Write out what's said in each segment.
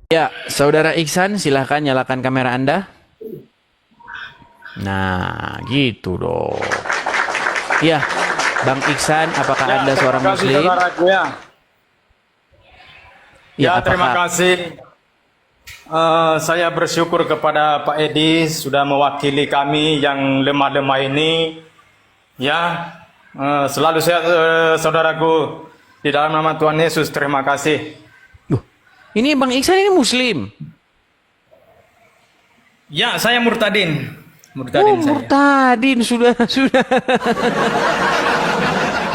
Ya, Saudara Iksan, silahkan nyalakan kamera Anda. Nah, gitu dong. Ya, Bang Iksan, apakah Anda seorang terima kasih Muslim? saudaraku ya. Ya, Terima apakah kasih. Saya bersyukur kepada Pak Edi sudah mewakili kami yang lemah-lemah ini. Ya, selalu sehat saudaraku. Di dalam nama Tuhan Yesus, terima kasih. Duh, ini Bang Iksan ini Muslim? Ya, saya murtadin. Oh, Murtadin saya. murtadin, sudah.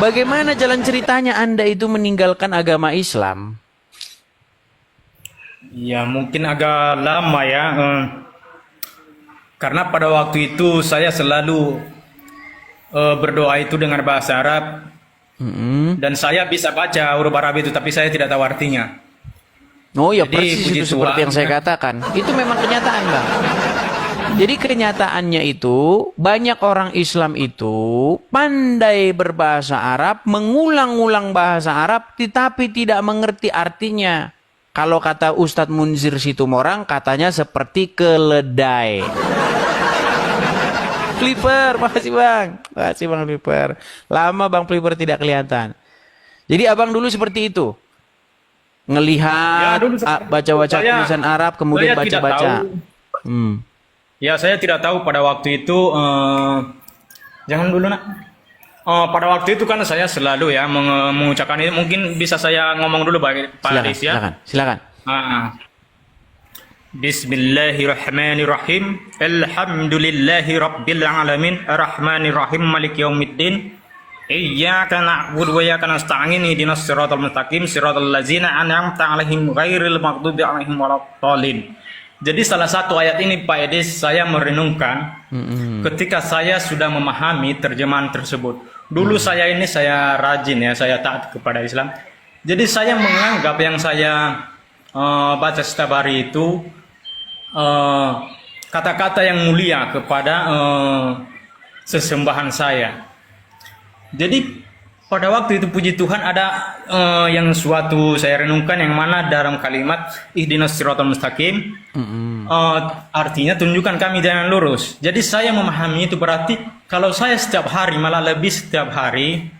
Bagaimana jalan ceritanya Anda itu meninggalkan agama Islam? Ya, mungkin agak lama ya. Karena pada waktu itu saya selalu berdoa itu dengan bahasa Arab. Dan saya bisa baca huruf Arab itu, tapi saya tidak tahu artinya. Oh ya, Jadi, persis puji itu seperti Tuhan. yang saya katakan. Itu memang kenyataan, Bang. Jadi kenyataannya itu, banyak orang Islam itu pandai berbahasa Arab, mengulang-ulang bahasa Arab, tetapi tidak mengerti artinya. Kalau kata Ustadz Munzir Situmorang, katanya seperti keledai. Flipper, makasih Bang. Makasih Bang Flipper. Lama Bang Flipper tidak kelihatan. Jadi abang dulu seperti itu. Ngelihat, Ya, dulu baca-baca saya- tulisan Arab, kemudian saya tidak baca-baca. tahu. Ya, saya tidak tahu pada waktu itu. Jangan dulu nak. Pada waktu itu kan saya selalu ya mengucapkan ini. Mungkin bisa saya ngomong dulu Pak Silakan, Aris ya. silakan. Bismillahirrahmanirrahim. Alhamdulillahi rabbil alamin. Arrahmanirrahim. Malik yaumiddin. Iyyaka na'budu wa iyyaka nasta'in. Ihdinas siratal mustaqim. Siratal ladzina an'amta 'alaihim ghairil maghdubi 'alaihim waladdallin. Jadi salah satu ayat ini Pak Edis saya merenungkan ketika saya sudah memahami terjemahan tersebut. Dulu saya rajin ya, saya taat kepada Islam. Jadi saya menganggap yang saya baca setiap hari itu kata-kata yang mulia kepada sesembahan saya. Jadi pada waktu itu puji Tuhan ada yang suatu saya renungkan yang mana dalam kalimat ihdinas siratal mustaqim artinya tunjukkan kami jalan lurus. Jadi saya memahami itu berarti kalau saya setiap hari malah lebih setiap hari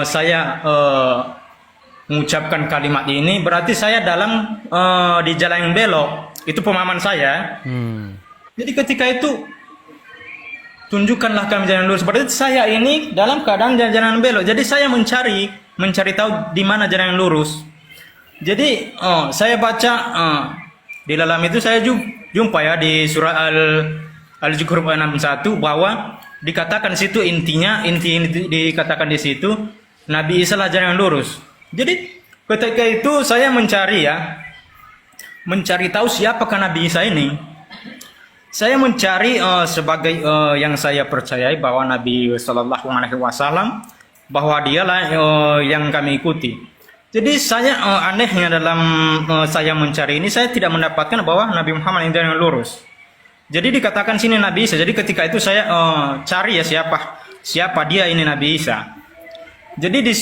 saya mengucapkan kalimat ini berarti saya dalam di jalan yang belok. Itu pemahaman saya. Jadi ketika itu tunjukkanlah kami jalan lurus. Berarti saya ini dalam keadaan jalan belok. Jadi saya mencari tahu di mana jalan yang lurus. Jadi saya baca di dalam itu saya jumpa ya di surah Al-Zukhruf 61 bahwa dikatakan situ inti dikatakan di situ Nabi Isa lah jalan yang lurus. Jadi ketika itu saya mencari tahu siapakah Nabi Isa ini. Saya mencari sebagai yang saya percayai bahwa Nabi Shallallahu Alaihi Wasallam bahwa dialah yang kami ikuti. Jadi saya anehnya dalam saya mencari ini saya tidak mendapatkan bahwa Nabi Muhammad yang lurus. Jadi dikatakan sini Nabi Isa. Jadi ketika itu saya cari ya siapa dia ini Nabi Isa. Jadi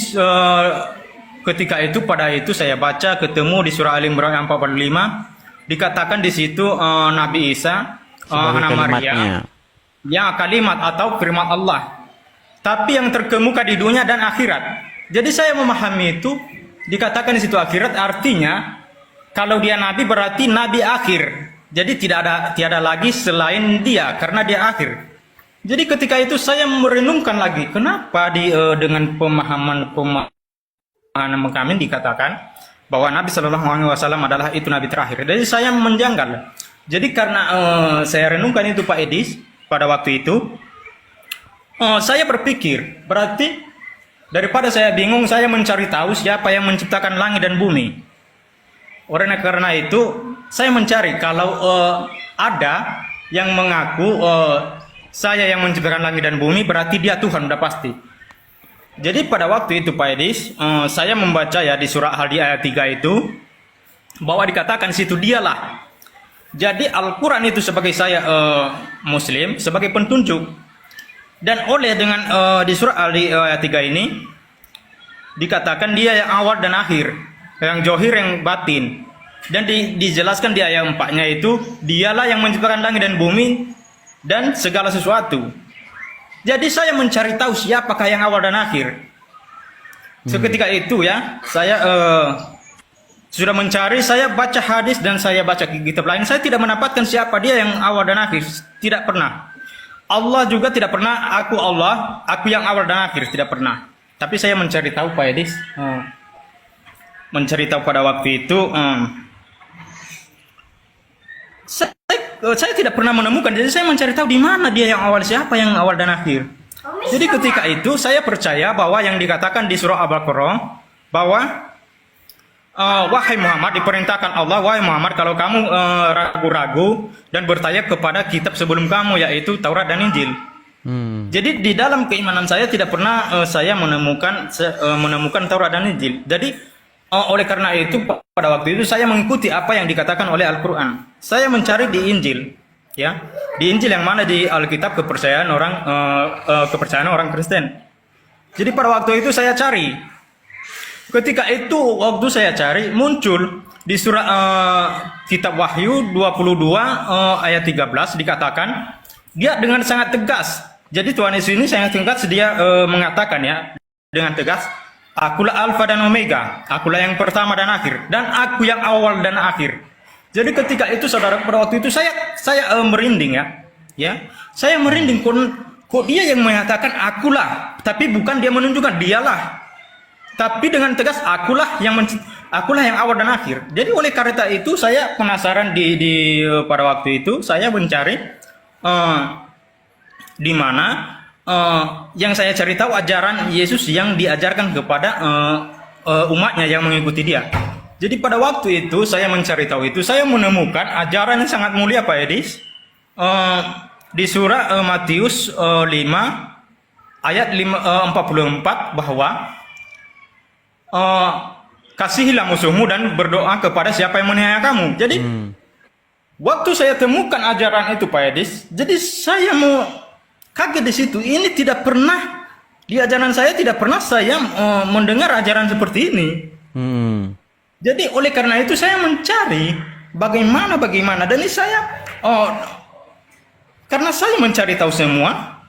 ketika itu pada itu saya baca ketemu di surah Al-Imran 45 dikatakan di situ Nabi Isa anak Maria yang kalimat atau firman Allah tapi yang terkemuka di dunia dan akhirat. Jadi saya memahami itu dikatakan di situ akhirat artinya kalau dia nabi berarti nabi akhir. Jadi tiada lagi selain dia karena dia akhir. Jadi ketika itu saya merenungkan lagi kenapa dengan pemahaman kami dikatakan bahwa Nabi Shallallahu Alaihi Wasallam adalah itu nabi terakhir. Jadi saya menjanggal. Jadi karena saya renungkan itu Pak Edis pada waktu itu, saya berpikir berarti daripada saya bingung saya mencari tahu siapa yang menciptakan langit dan bumi. Oleh karena itu saya mencari kalau ada yang mengaku saya yang menciptakan langit dan bumi berarti dia Tuhan udah pasti. Jadi pada waktu itu Pak Edis saya membaca ya di surah Al-Hadi ayat 3 itu bahwa dikatakan situ dialah. Jadi Al-Quran itu sebagai saya Muslim sebagai petunjuk dan oleh dengan di surah Al-Hadi ayat 3 ini dikatakan dia yang awal dan akhir, yang johir yang batin. Dan dijelaskan di ayat 4-nya itu, dialah yang menciptakan langit dan bumi dan segala sesuatu. Jadi saya mencari tahu siapakah yang awal dan akhir. Seketika itu ya, saya sudah mencari, saya baca hadis dan saya baca kitab lain. Saya tidak mendapatkan siapa dia yang awal dan akhir. Tidak pernah. Allah juga tidak pernah, aku Allah, aku yang awal dan akhir. Tidak pernah. Tapi saya mencari tahu Pak Edis. Mencari tahu pada waktu itu. Saya tidak pernah menemukan. Jadi saya mencari tahu di mana dia yang awal, siapa yang awal dan akhir. Jadi ketika itu saya percaya bahwa yang dikatakan di surah Al-Baqarah bahwa wahai Muhammad, diperintahkan Allah, wahai Muhammad, kalau kamu ragu-ragu dan bertanya kepada kitab sebelum kamu, yaitu Taurat dan Injil. Jadi di dalam keimanan saya tidak pernah saya menemukan Taurat dan Injil. Jadi oleh karena itu pada waktu itu saya mengikuti apa yang dikatakan oleh Al-Quran. Saya mencari di Injil, ya, di Injil yang mana di Alkitab kepercayaan orang Kristen. Jadi pada waktu itu saya cari. Ketika itu waktu saya cari muncul di surah kitab Wahyu 22 ayat 13 dikatakan dia dengan sangat tegas. Jadi Tuhan Yesus ini sangat tegas, dia mengatakan ya dengan tegas, akulah Alfa dan Omega, akulah yang pertama dan akhir, dan aku yang awal dan akhir. Jadi ketika itu saudara, pada waktu itu saya merinding ya, saya merinding. Kok dia yang mengatakan akulah, tapi bukan dia menunjukkan dialah, tapi dengan tegas akulah yang awal dan akhir. Jadi oleh karena itu saya penasaran pada waktu itu saya mencari di mana yang saya cari tahu ajaran Yesus yang diajarkan kepada umatnya yang mengikuti dia. Jadi pada waktu itu saya mencari tahu itu, saya menemukan ajaran yang sangat mulia Pak Edis di surah Matius 5 ayat 44 bahwa kasihilah musuhmu dan berdoa kepada siapa yang menganiaya kamu. Jadi waktu saya temukan ajaran itu Pak Edis, jadi saya mau kaget di situ. Ini tidak pernah di ajaran saya, tidak pernah saya mendengar ajaran seperti ini. Jadi oleh karena itu saya mencari bagaimana dan ini saya karena saya mencari tahu semua.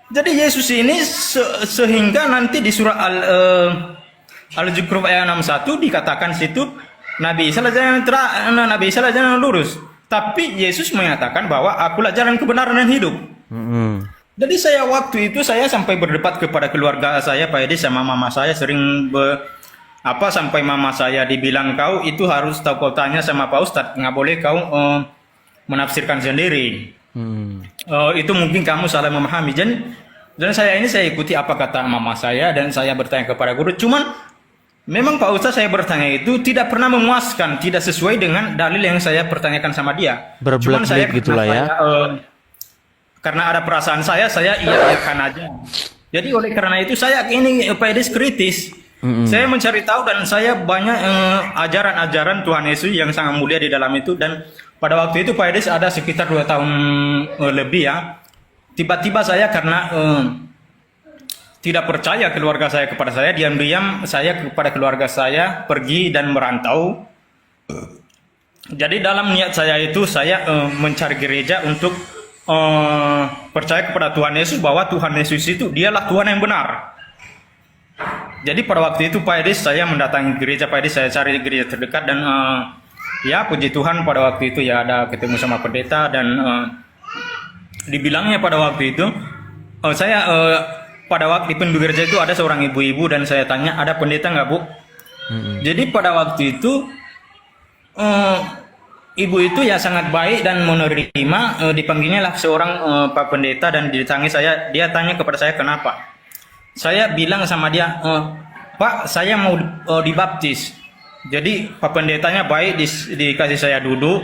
Jadi Yesus ini sehingga nanti di surah Al-Zukhruf ayat 61 dikatakan situ Nabi Isa adalah jalan lurus. Tapi Yesus mengatakan bahwa akulah jalan kebenaran dan hidup. Jadi saya waktu itu saya sampai berdebat kepada keluarga saya Pak Edi sama mama saya sering sampai mama saya dibilang kau itu harus tahu, kau tanya sama Pak Ustadz, nggak boleh kau menafsirkan sendiri. Itu mungkin kamu salah memahami. Dan saya ikuti apa kata mama saya dan saya bertanya kepada guru. Cuman memang Pak Ustadz saya bertanya itu tidak pernah memuaskan, tidak sesuai dengan dalil yang saya pertanyakan sama dia. Cuman saya gitulah ya. Karena ada perasaan saya iya-iyakan aja. Jadi oleh karena itu saya ini Pak Edis kritis. Saya mencari tahu dan saya banyak ajaran-ajaran Tuhan Yesus yang sangat mulia di dalam itu. Dan pada waktu itu Pak Edis ada sekitar 2 tahun lebih ya. Tiba-tiba saya karena tidak percaya keluarga saya kepada saya, diam-diam saya kepada keluarga saya pergi dan merantau. Jadi dalam niat saya itu saya mencari gereja untuk percaya kepada Tuhan Yesus, bahwa Tuhan Yesus itu dialah Tuhan yang benar. Jadi pada waktu itu Pak Edis saya mendatangi gereja Pak Edis, saya cari gereja terdekat dan ya puji Tuhan pada waktu itu ya ada ketemu sama pendeta dan dibilangnya pada waktu itu saya pada waktu di pintu gereja itu ada seorang ibu-ibu dan saya tanya ada pendeta nggak Bu? Jadi pada waktu itu ibu itu ya sangat baik dan menerima, dipanggilnya lah seorang Pak Pendeta dan dia tanya kepada saya kenapa. Saya bilang sama dia, Pak saya mau dibaptis. Jadi Pak Pendetanya baik, dikasih saya duduk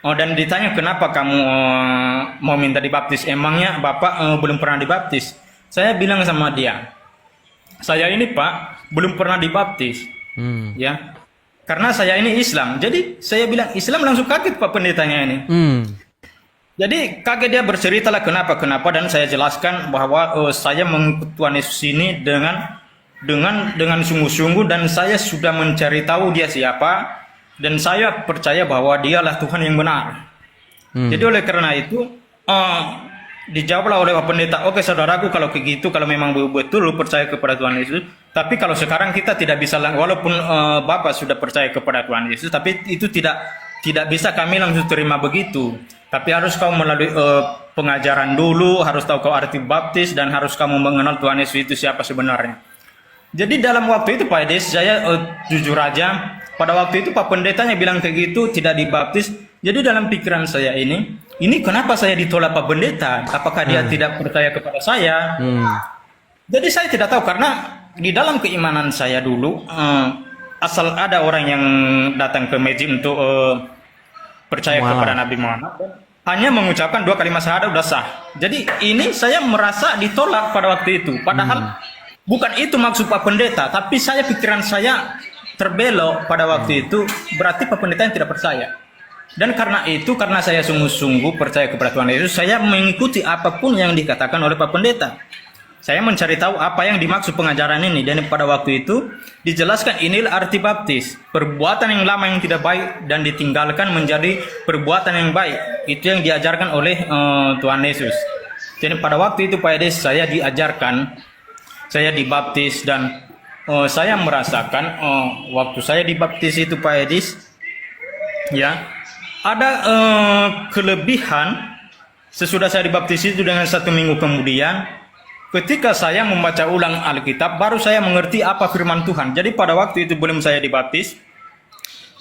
dan ditanya kenapa kamu mau minta dibaptis, emangnya Bapak belum pernah dibaptis. Saya bilang sama dia, saya ini Pak belum pernah dibaptis ya. Karena saya ini Islam. Jadi saya bilang Islam, langsung kaget Pak Pendetanya ini. Jadi kaget, dia berceritalah kenapa dan saya jelaskan bahwa saya mengikuti Tuhan Yesus ini dengan sungguh-sungguh dan saya sudah mencari tahu dia siapa dan saya percaya bahwa dialah Tuhan yang benar. Jadi oleh karena itu dijawablah oleh Pak Pendeta, oke saudaraku, kalau begitu, kalau memang betul lu percaya kepada Tuhan Yesus, tapi kalau sekarang kita tidak bisa, walaupun Bapak sudah percaya kepada Tuhan Yesus, tapi itu tidak bisa kami langsung terima begitu. Tapi harus kau melalui pengajaran dulu, harus tahu kau arti baptis, dan harus kamu mengenal Tuhan Yesus itu siapa sebenarnya. Jadi dalam waktu itu Pak Edes, saya jujur aja, pada waktu itu Pak Pendetanya bilang kayak gitu, tidak dibaptis. Jadi dalam pikiran saya ini kenapa saya ditolak Pak Pendeta? Apakah dia tidak percaya kepada saya? Jadi saya tidak tahu, karena di dalam keimanan saya dulu, asal ada orang yang datang ke masjid untuk percaya kepada Nabi Muhammad, hanya mengucapkan 2 kalimat syahadat udah sah. Jadi ini saya merasa ditolak pada waktu itu. Padahal bukan itu maksud Pak Pendeta, tapi pikiran saya terbelok pada waktu itu, berarti Pak Pendeta yang tidak percaya. Dan karena itu, karena saya sungguh-sungguh percaya kepada Tuhan Yesus, saya mengikuti apapun yang dikatakan oleh Pak Pendeta. Saya mencari tahu apa yang dimaksud pengajaran ini, dan pada waktu itu dijelaskan inilah arti baptis, perbuatan yang lama yang tidak baik dan ditinggalkan menjadi perbuatan yang baik. Itu yang diajarkan oleh Tuhan Yesus. Jadi pada waktu itu Pak Edes, saya diajarkan, saya dibaptis, dan saya merasakan waktu saya dibaptis itu Pak Edis, ya, ada kelebihan sesudah saya dibaptis itu dengan 1 minggu kemudian, ketika saya membaca ulang Alkitab, baru saya mengerti apa firman Tuhan. Jadi pada waktu itu belum saya dibaptis,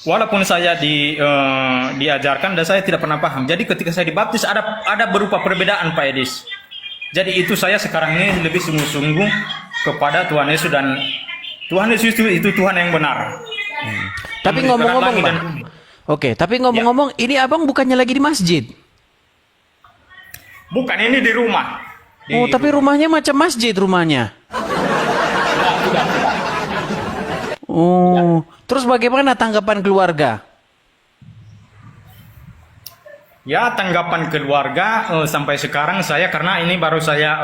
walaupun saya diajarkan dan saya tidak pernah paham. Jadi ketika saya dibaptis ada berupa perbedaan Pak Edis. Jadi itu saya sekarang ini lebih sungguh-sungguh kepada Tuhan Yesus, dan Tuhan Yesus itu Tuhan yang benar. Tapi ngomong-ngomong Bang, oke, tapi ngomong-ngomong, ini abang bukannya lagi di masjid? Bukan, ini di rumah. Tapi rumahnya macam masjid rumahnya. Terus bagaimana tanggapan keluarga? Ya, tanggapan keluarga sampai sekarang saya, karena ini baru saya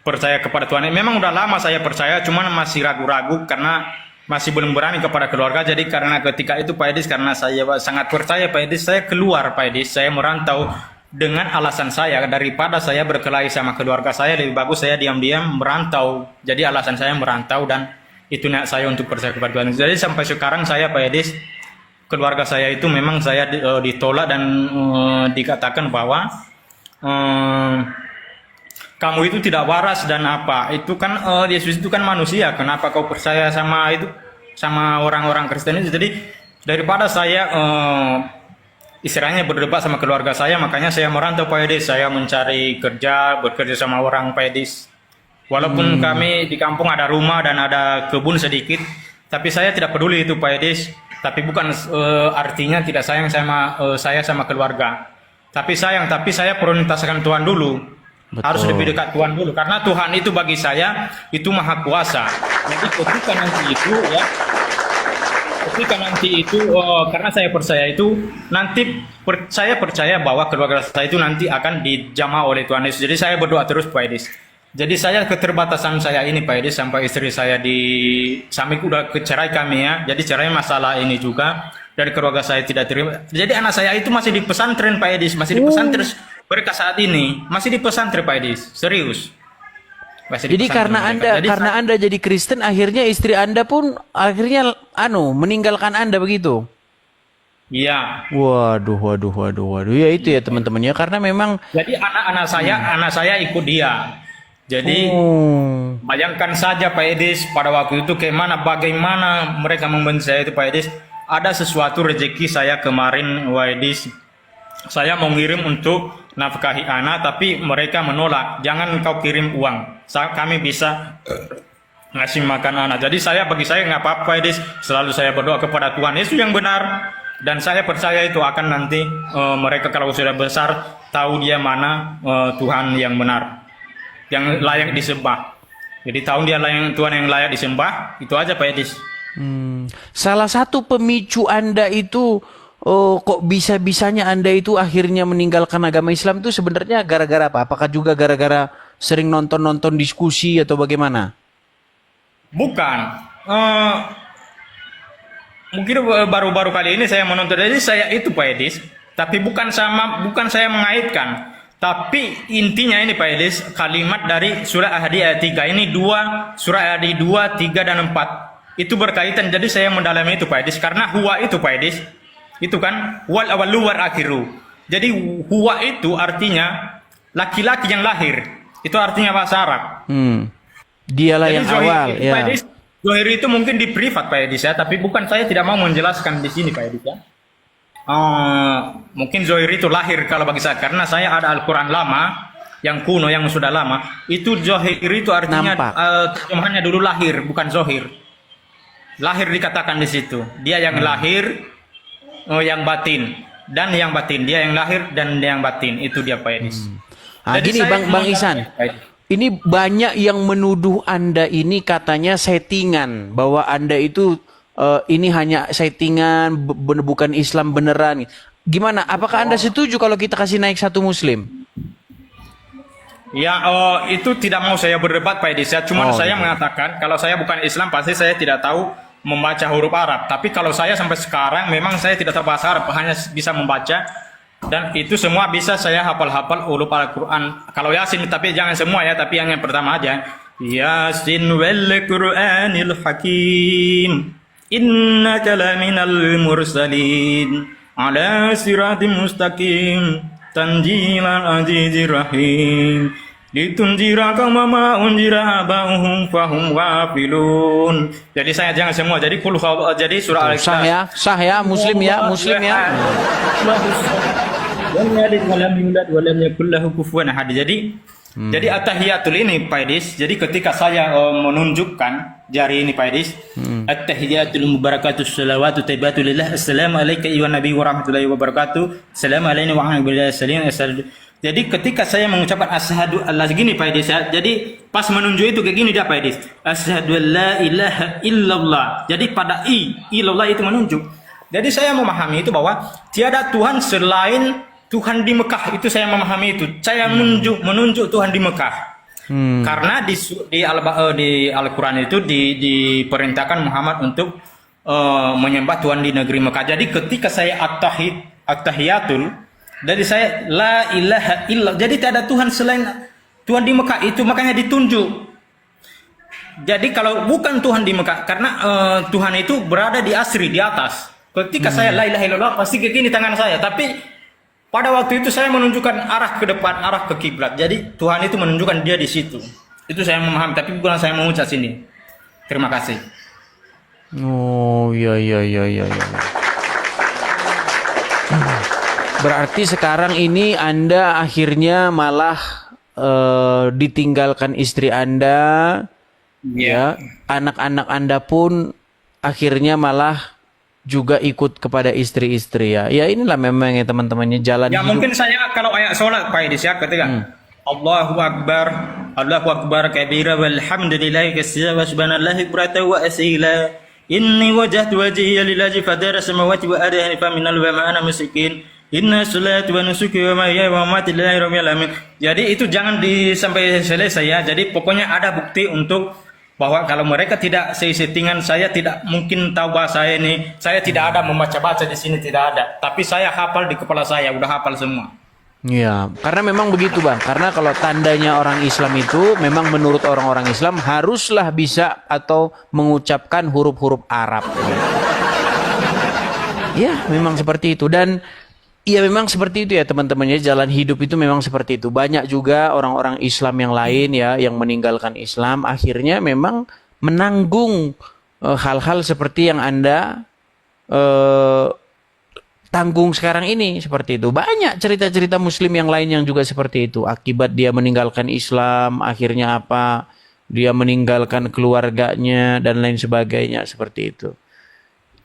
percaya kepada Tuhan. Memang udah lama saya percaya, cuman masih ragu-ragu karena masih belum berani kepada keluarga. Jadi karena ketika itu Pak Edis, karena saya sangat percaya Pak Edis, saya keluar Pak Edis, saya merantau dengan alasan saya, daripada saya berkelahi sama keluarga saya, lebih bagus saya diam-diam merantau. Jadi alasan saya merantau, dan itu niat saya untuk percaya kepada Tuhan. Jadi sampai sekarang saya Pak Edis, keluarga saya itu memang saya ditolak dan dikatakan bahwa kamu itu tidak waras dan apa. Itu kan Yesus itu kan manusia. Kenapa kau percaya sama itu, sama orang-orang Kristen itu? Jadi daripada saya istilahnya berdebat sama keluarga saya, makanya saya merantau Pak Edis. Saya mencari kerja, bekerja sama orang Pak Edis. Walaupun kami di kampung ada rumah dan ada kebun sedikit, tapi saya tidak peduli itu Pak Edis. Tapi bukan artinya tidak sayang sama saya sama keluarga. Tapi sayang, tapi saya prioritaskan Tuhan dulu. Betul. Harus lebih dekat Tuhan dulu, karena Tuhan itu bagi saya itu maha kuasa. Jadi ketika nanti itu karena saya percaya itu nanti saya percaya bahwa keluarga saya itu nanti akan dijamah oleh Tuhan Yesus. Jadi saya berdoa terus Pak Edis. Jadi saya keterbatasan saya ini Pak Edis, sampai istri saya sampai udah cerai kami ya. Jadi cerai masalah ini juga, dari keluarga saya tidak terima. Jadi anak saya itu masih di pesantren Pak Edis, masih di pesantren mereka saat ini, masih di pesantren Pak Edis, serius. Jadi karena Anda jadi Kristen, akhirnya istri Anda pun akhirnya meninggalkan Anda begitu. Iya. Waduh. Ya itu ya teman-teman ya, karena memang jadi anak saya ikut dia. Jadi bayangkan saja Pak Edis, pada waktu itu bagaimana mereka membenci saya itu Pak Edis. Ada sesuatu rezeki saya kemarin Pak Edis. Saya mau ngirim untuk nafkahi anak, tapi mereka menolak. Jangan kau kirim uang, kami bisa ngasih makan anak. Jadi bagi saya nggak apa-apa Edis. Selalu saya berdoa kepada Tuhan Yesus yang benar. Dan saya percaya itu akan nanti mereka kalau sudah besar tahu dia mana Tuhan yang benar, yang layak disembah. Jadi tahu dia Tuhan yang layak disembah. Itu aja Pak Edis. Salah satu pemicu Anda itu kok bisa-bisanya Anda itu akhirnya meninggalkan agama Islam itu sebenarnya gara-gara apa? Apakah juga gara-gara sering nonton-nonton diskusi atau bagaimana? Bukan. mungkin baru-baru kali ini saya menonton, jadi saya itu Pak Edis, tapi bukan saya mengaitkan, tapi intinya ini Pak Edis, kalimat dari surah Ahadi ayat 3 ini surah Ahadi 2, 3 dan 4 itu berkaitan, jadi saya mendalami itu Pak Edis, karena huwa itu Pak Edis, itu kan wal awalu wal akhiru. Jadi huwa itu artinya laki-laki yang lahir, itu artinya bahasa Arab. Dialah Jadi yang awal, ya. Pak Edis, Zohir itu mungkin di privat Pak Edis ya, tapi bukan, saya tidak mau menjelaskan di sini Pak Edis ya. Mungkin Zohir itu lahir kalau bagi saya, karena saya ada Al-Quran lama, yang kuno, yang sudah lama. Itu Zohir itu artinya terjemahannya dulu lahir, bukan Zohir. Lahir dikatakan di situ. Dia yang lahir, yang batin. Dan yang batin. Dia yang lahir dan yang batin. Itu dia Pak Edis. Gini Bang Ihsan. Ini banyak yang menuduh Anda ini katanya settingan, bahwa Anda itu ini hanya settingan, bukan Islam beneran. Gimana? Apakah Anda setuju kalau kita kasih naik satu Muslim? Ya, itu tidak mau saya berdebat Pak Edis. Cuman saya mengatakan kalau saya bukan Islam pasti saya tidak tahu membaca huruf Arab. Tapi kalau saya sampai sekarang memang saya tidak tahu bahasa Arab, hanya bisa membaca. Dan itu semua bisa saya hafal-hafal huruf Al-Quran. Kalau Yasin, tapi jangan semua ya, tapi yang pertama aja. Yasin wal Qur'anil Hakim, innaka laminal mursalin, ala siratim mustaqim, tanjilal azizir rahim, litunjira kama ma unjira abahum fahum ghafilun. Jadi saya jangan semua. Jadi jadi surah Al-Ikhlas. Sah ya, Muslim ya. Jadi at-tahiyatul ini Pak Edis. Jadi ketika saya menunjukkan jari ini Pak Edis, at-tahiyatul mubarakatus salawatu taibatu lillah, assalamu alayka ayyuhan nabi wa rahmatullahi wa barakatuh, assalamu alayna wa rahmatullahi wa barakatuh. Jadi ketika saya mengucapkan asyhadu alla gini Pak Edis ya. Jadi pas menunjuk itu kayak gini dia Pak Edis. Asyhadu alla ilaha illallah. Jadi pada illallah itu menunjuk. Jadi saya memahami itu bahwa tiada Tuhan selain Tuhan di Mekah, itu saya memahami itu. Saya menunjuk Tuhan di Mekah. Karena di Al-Quran itu diperintahkan Muhammad untuk menyembah Tuhan di negeri Mekah. Jadi ketika saya at-tahiyatul, jadi saya la ilaha illallah. Jadi tidak ada Tuhan selain Tuhan di Mekah, itu makanya ditunjuk. Jadi kalau bukan Tuhan di Mekah, karena Tuhan itu berada di asri, di atas. Ketika saya la ilaha illallah, pasti ke gini tangan saya. Tapi pada waktu itu saya menunjukkan arah ke depan, arah ke kiblat. Jadi Tuhan itu menunjukkan dia di situ. Itu saya memahami, tapi bukan saya mengucap sini. Terima kasih. Oh, iya. Berarti sekarang ini Anda akhirnya malah ditinggalkan istri Anda, ya. Anak-anak Anda pun akhirnya malah juga ikut kepada istri-istri ya. Ya inilah memang ya teman-temannya jalan ya, hidup. Mungkin saya kalau ayat sholat Pak Edis ya ketika Allahu Akbar kabira walhamdulillahi katsira wa subhanallahi bukratan wa asila. Inni wajjahtu wajhiya lillazi fatara samawati wa ardi hanifan minal wa ma ana musyrikin. Inna sholati wa nusuki wa mahyaya wa mamati lillahi rabbil alamin. Jadi itu jangan sampai selesai ya. Jadi pokoknya ada bukti untuk bahwa kalau mereka tidak settingan, saya tidak mungkin tahu bahasa saya ini. Saya tidak ada membaca-baca di sini, tidak ada. Tapi saya hafal di kepala saya, udah hafal semua. Iya, karena memang begitu Bang. Karena kalau tandanya orang Islam itu, memang menurut orang-orang Islam haruslah bisa atau mengucapkan huruf-huruf Arab. Ya, memang seperti itu. Dan iya memang seperti itu ya teman-temannya, jalan hidup itu memang seperti itu. Banyak juga orang-orang Islam yang lain ya yang meninggalkan Islam akhirnya memang menanggung hal-hal seperti yang Anda tanggung sekarang ini seperti itu. Banyak cerita-cerita Muslim yang lain yang juga seperti itu. Akibat dia meninggalkan Islam, akhirnya apa? Dia meninggalkan keluarganya dan lain sebagainya seperti itu.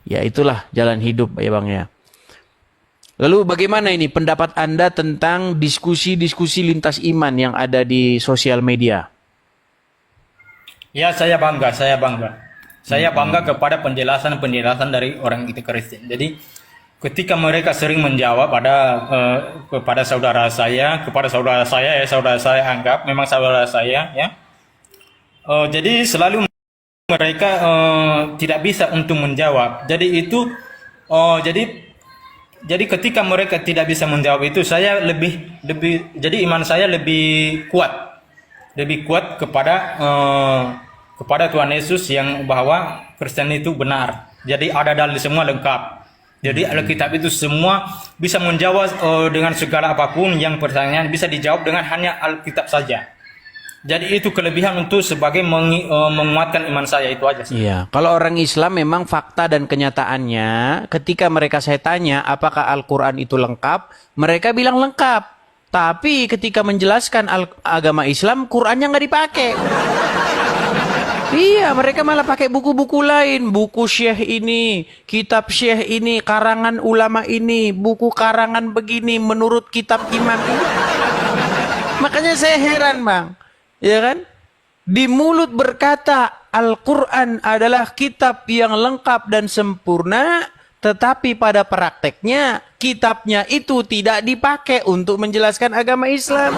Ya itulah jalan hidup ya Bang ya. Lalu bagaimana ini pendapat Anda tentang diskusi-diskusi lintas iman yang ada di sosial media? Ya, saya bangga. Saya bangga kepada penjelasan dari orang itu Kristen. Jadi ketika mereka sering menjawab kepada saudara saya anggap memang saudara saya ya. Jadi selalu mereka tidak bisa untuk menjawab. Jadi itu jadi ketika mereka tidak bisa menjawab itu, saya lebih jadi iman saya lebih kuat kepada Tuhan Yesus yang bahwa Kristen itu benar. Jadi ada dalil semua lengkap. Jadi Alkitab itu semua bisa menjawab dengan segala apapun yang pertanyaan bisa dijawab dengan hanya Alkitab saja. Jadi itu kelebihan untuk sebagai menguatkan iman saya, itu aja sih. Iya, kalau orang Islam memang fakta dan kenyataannya ketika mereka saya tanya apakah Al-Qur'an itu lengkap, mereka bilang lengkap. Tapi ketika menjelaskan agama Islam, Qur'annya nggak dipakai. Iya, mereka malah pakai buku-buku lain, buku syekh ini, kitab syekh ini, karangan ulama ini, buku karangan begini menurut kitab imam ini. Makanya saya heran, Bang. Ya kan? Di mulut berkata Al-Qur'an adalah kitab yang lengkap dan sempurna, tetapi pada prakteknya kitabnya itu tidak dipakai untuk menjelaskan agama Islam.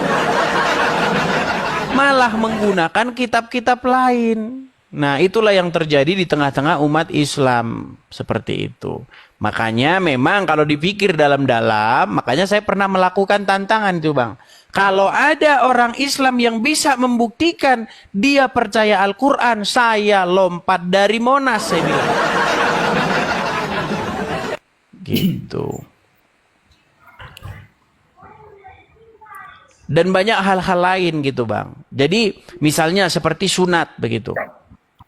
Malah menggunakan kitab-kitab lain. Nah, itulah yang terjadi di tengah-tengah umat Islam. Seperti itu. Makanya memang kalau dipikir dalam-dalam, makanya saya pernah melakukan tantangan itu, Bang. Kalau ada orang Islam yang bisa membuktikan dia percaya Al-Quran, saya lompat dari Monas, saya bilang. Gitu. Dan banyak hal-hal lain gitu, Bang. Jadi misalnya seperti sunat begitu.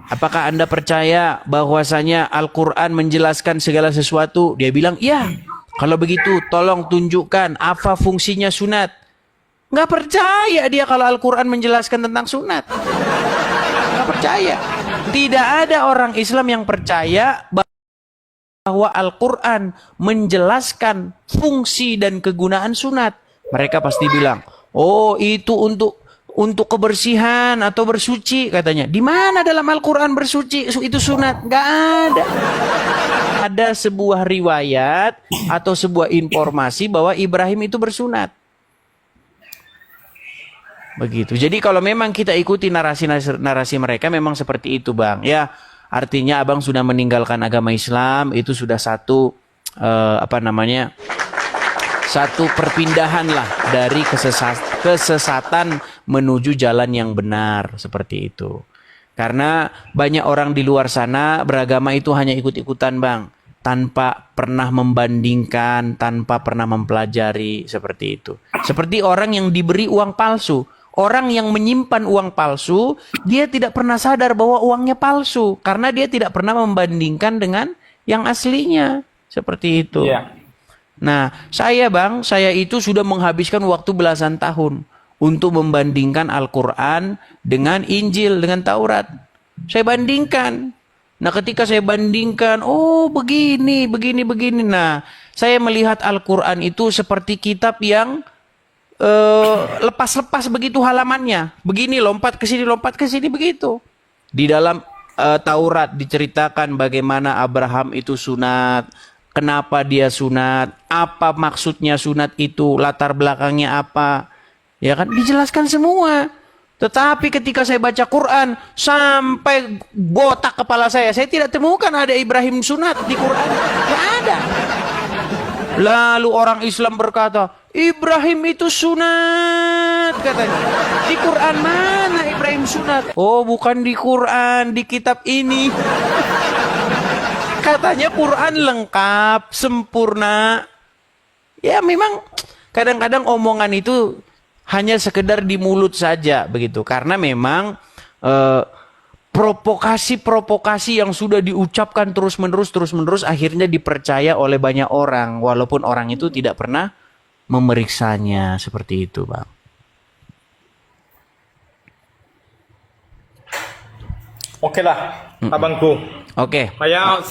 Apakah Anda percaya bahwasanya Al-Quran menjelaskan segala sesuatu? Dia bilang, iya. Kalau begitu tolong tunjukkan apa fungsinya sunat. Nggak percaya dia kalau Al-Quran menjelaskan tentang sunat. Nggak percaya. Tidak ada orang Islam yang percaya bahwa Al-Quran menjelaskan fungsi dan kegunaan sunat. Mereka pasti bilang, oh itu untuk kebersihan atau bersuci katanya. Di mana dalam Al-Quran bersuci itu sunat? Nggak ada. Ada sebuah riwayat atau sebuah informasi bahwa Ibrahim itu bersunat. Begitu. Jadi kalau memang kita ikuti narasi mereka memang seperti itu, Bang. Ya, artinya Abang sudah meninggalkan agama Islam, itu sudah satu satu perpindahan lah dari kesesatan menuju jalan yang benar, seperti itu. Karena banyak orang di luar sana beragama itu hanya ikut-ikutan, Bang, tanpa pernah membandingkan, tanpa pernah mempelajari, seperti itu. Seperti orang yang diberi uang palsu. Orang yang menyimpan uang palsu, dia tidak pernah sadar bahwa uangnya palsu karena dia tidak pernah membandingkan dengan yang aslinya, seperti itu. Yeah. Nah, Bang, saya itu sudah menghabiskan waktu belasan tahun untuk membandingkan Al-Quran dengan Injil, dengan Taurat. Saya bandingkan. Nah, ketika saya bandingkan, oh begini. Nah, saya melihat Al-Quran itu seperti kitab yang lepas-lepas begitu halamannya. Begini, lompat ke sini begitu. Di dalam Taurat diceritakan bagaimana Abraham itu sunat. Kenapa dia sunat? Apa maksudnya sunat itu? Latar belakangnya apa? Ya kan? Dijelaskan semua. Tetapi ketika saya baca Quran, sampai botak kepala saya tidak temukan ada Ibrahim sunat di Quran. Tidak ada. Lalu orang Islam berkata, Ibrahim itu sunat, katanya. Di Quran mana Ibrahim sunat? Oh, bukan di Quran, di kitab ini. Katanya Quran lengkap, sempurna. Ya memang kadang-kadang omongan itu hanya sekedar di mulut saja begitu. Karena memang provokasi yang sudah diucapkan terus-menerus akhirnya dipercaya oleh banyak orang. Walaupun orang itu tidak pernah memeriksanya, seperti itu, Bang. Oke lah, abangku. Oke. Saya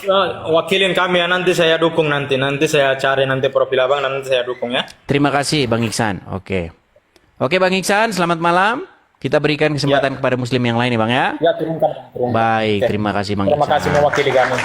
wakilin kami ya, nanti saya dukung nanti saya cari nanti profil abang dan nanti saya dukung ya. Terima kasih Bang Iksan. Oke, Bang Iksan, selamat malam. Kita berikan kesempatan kepada Muslim yang lain ya, Bang ya. Ya, turunkan. Baik, terima kasih Bang Iksan. Terima kasih mewakili kami.